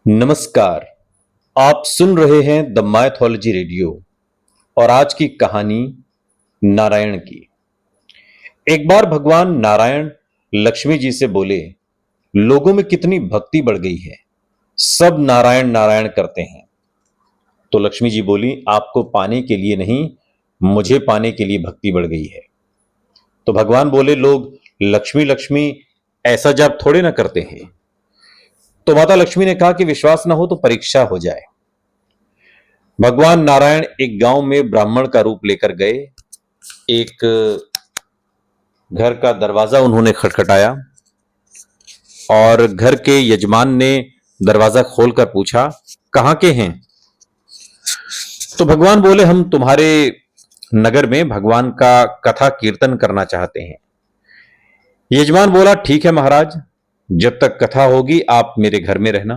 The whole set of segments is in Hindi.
नमस्कार। आप सुन रहे हैं द माइथोलॉजी रेडियो और आज की कहानी नारायण की। एक बार भगवान नारायण लक्ष्मी जी से बोले, लोगों में कितनी भक्ति बढ़ गई है, सब नारायण नारायण करते हैं। तो लक्ष्मी जी बोली, आपको पाने के लिए नहीं, मुझे पाने के लिए भक्ति बढ़ गई है। तो भगवान बोले, लोग लक्ष्मी लक्ष्मी ऐसा जाप थोड़े ना करते हैं। तो माता लक्ष्मी ने कहा कि विश्वास ना हो तो परीक्षा हो जाए। भगवान नारायण एक गांव में ब्राह्मण का रूप लेकर गए। एक घर का दरवाजा उन्होंने खटखटाया और घर के यजमान ने दरवाजा खोलकर पूछा, कहां के हैं? तो भगवान बोले, हम तुम्हारे नगर में भगवान का कथा कीर्तन करना चाहते हैं। यजमान बोला, ठीक है महाराज, जब तक कथा होगी आप मेरे घर में रहना।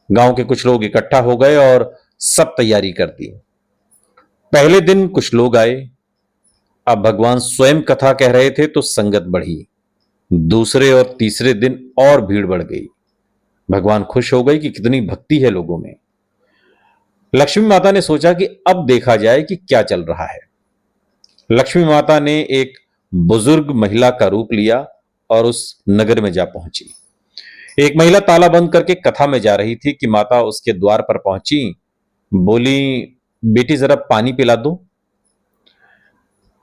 गांव के कुछ लोग इकट्ठा हो गए और सब तैयारी कर दी। पहले दिन कुछ लोग आए। अब भगवान स्वयं कथा कह रहे थे तो संगत बढ़ी। दूसरे और तीसरे दिन और भीड़ बढ़ गई। भगवान खुश हो गए कि कितनी भक्ति है लोगों में। लक्ष्मी माता ने सोचा कि अब देखा जाए कि क्या चल रहा है। लक्ष्मी माता ने एक बुजुर्ग महिला का रूप लिया और उस नगर में जा पहुंची। एक महिला ताला बंद करके कथा में जा रही थी कि माता उसके द्वार पर पहुंची। बोली, बेटी जरा पानी पिला दो।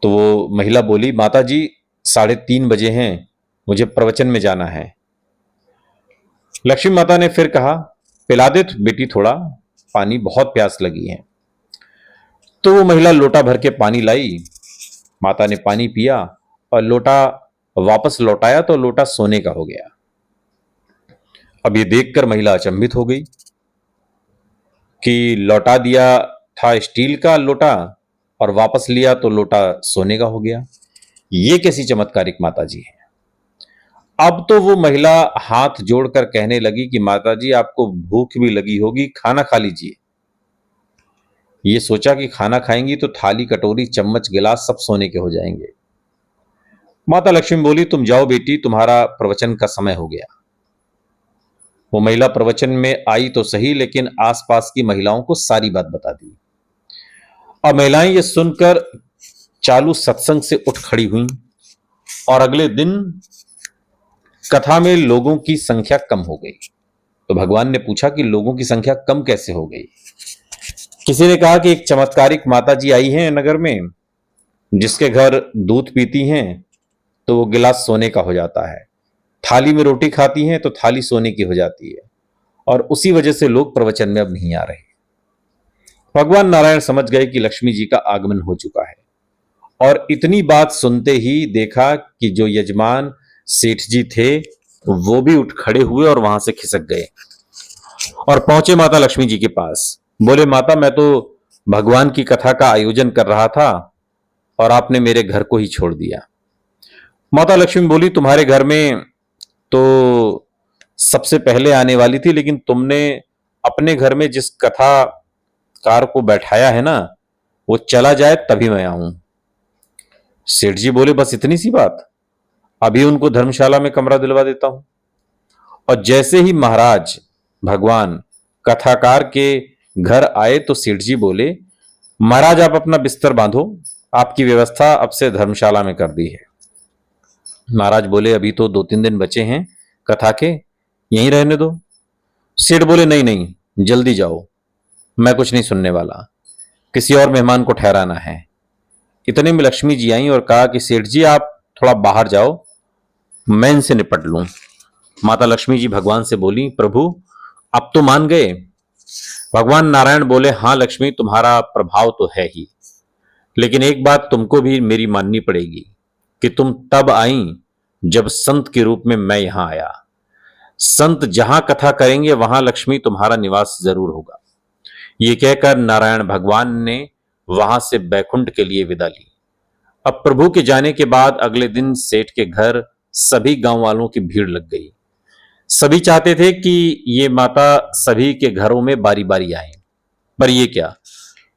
तो वो महिला बोली, माता जी 3:30 बजे हैं, मुझे प्रवचन में जाना है। लक्ष्मी माता ने फिर कहा, पिला दे तो बेटी, थोड़ा पानी, बहुत प्यास लगी है। तो वो महिला लोटा भर के पानी लाई। माता ने पानी पिया और लोटा वापस लौटाया तो लोटा सोने का हो गया। अब ये देखकर महिला अचंभित हो गई कि लौटा दिया था स्टील का लोटा और वापस लिया तो लोटा सोने का हो गया। ये कैसी चमत्कारिक माता जी है। अब तो वो महिला हाथ जोड़कर कहने लगी कि माता जी, आपको भूख भी लगी होगी, खाना खा लीजिए। ये सोचा कि खाना खाएंगी तो थाली कटोरी चम्मच गिलास सब सोने के हो जाएंगे। माता लक्ष्मी बोली, तुम जाओ बेटी, तुम्हारा प्रवचन का समय हो गया। वो महिला प्रवचन में आई तो सही, लेकिन आसपास की महिलाओं को सारी बात बता दी। अब महिलाएं ये सुनकर चालू सत्संग से उठ खड़ी हुईं और अगले दिन कथा में लोगों की संख्या कम हो गई। तो भगवान ने पूछा कि लोगों की संख्या कम कैसे हो गई? किसी ने कहा कि एक चमत्कारिक माता जी आई हैं नगर में, जिसके घर दूध पीती हैं तो वो गिलास सोने का हो जाता है, थाली में रोटी खाती हैं तो थाली सोने की हो जाती है, और उसी वजह से लोग प्रवचन में अब नहीं आ रहे। भगवान नारायण समझ गए कि लक्ष्मी जी का आगमन हो चुका है और इतनी बात सुनते ही देखा कि जो यजमान सेठ जी थे वो भी उठ खड़े हुए और वहां से खिसक गए और पहुंचे माता लक्ष्मी जी के पास। बोले, माता, मैं तो भगवान की कथा का आयोजन कर रहा था और आपने मेरे घर को ही छोड़ दिया। माता लक्ष्मी बोली, तुम्हारे घर में तो सबसे पहले आने वाली थी, लेकिन तुमने अपने घर में जिस कथाकार को बैठाया है ना, वो चला जाए तभी मैं आऊं। सेठ जी बोले, बस इतनी सी बात, अभी उनको धर्मशाला में कमरा दिलवा देता हूं। और जैसे ही महाराज भगवान कथाकार के घर आए तो सेठ जी बोले, महाराज आप अपना बिस्तर बांधो, आपकी व्यवस्था अब से धर्मशाला में कर दी है। महाराज बोले, अभी तो 2-3 दिन बचे हैं कथा के, यहीं रहने दो। सेठ बोले, नहीं नहीं, जल्दी जाओ, मैं कुछ नहीं सुनने वाला, किसी और मेहमान को ठहराना है। इतने में लक्ष्मी जी आई और कहा कि सेठ जी आप थोड़ा बाहर जाओ, मैं इनसे निपट लूं। माता लक्ष्मी जी भगवान से बोली, प्रभु अब तो मान गए? भगवान नारायण बोले, हां लक्ष्मी, तुम्हारा प्रभाव तो है ही, लेकिन एक बात तुमको भी मेरी माननी पड़ेगी कि तुम तब आई जब संत के रूप में मैं यहां आया। संत जहां कथा करेंगे वहां लक्ष्मी तुम्हारा निवास जरूर होगा। ये कहकर नारायण भगवान ने वहां से बैकुंठ के लिए विदा ली। अब प्रभु के जाने के बाद अगले दिन सेठ के घर सभी गांव वालों की भीड़ लग गई। सभी चाहते थे कि ये माता सभी के घरों में बारी बारी आए, पर ये क्या,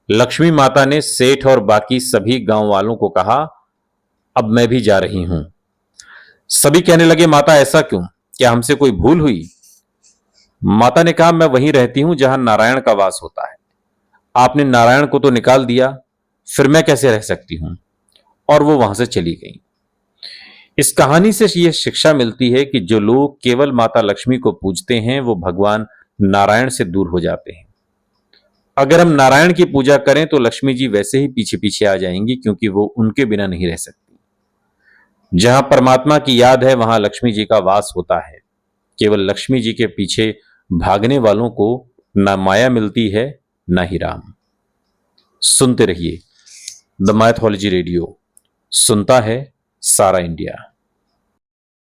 लक्ष्मी माता ने सेठ और बाकी सभी गांव वालों को कहा, अब मैं भी जा रही हूं। सभी कहने लगे, माता ऐसा क्यों, क्या हमसे कोई भूल हुई? माता ने कहा, मैं वहीं रहती हूं जहां नारायण का वास होता है। आपने नारायण को तो निकाल दिया, फिर मैं कैसे रह सकती हूं? और वो वहां से चली गई। इस कहानी से यह शिक्षा मिलती है कि जो लोग केवल माता लक्ष्मी को पूजते हैं वो भगवान नारायण से दूर हो जाते हैं। अगर हम नारायण की पूजा करें तो लक्ष्मी जी वैसे ही पीछे पीछे आ जाएंगी, क्योंकि वो उनके बिना नहीं रह सकती। जहां परमात्मा की याद है वहां लक्ष्मी जी का वास होता है। केवल लक्ष्मी जी के पीछे भागने वालों को ना माया मिलती है, ना ही राम। सुनते रहिए द माइथोलॉजी रेडियो, सुनता है सारा इंडिया।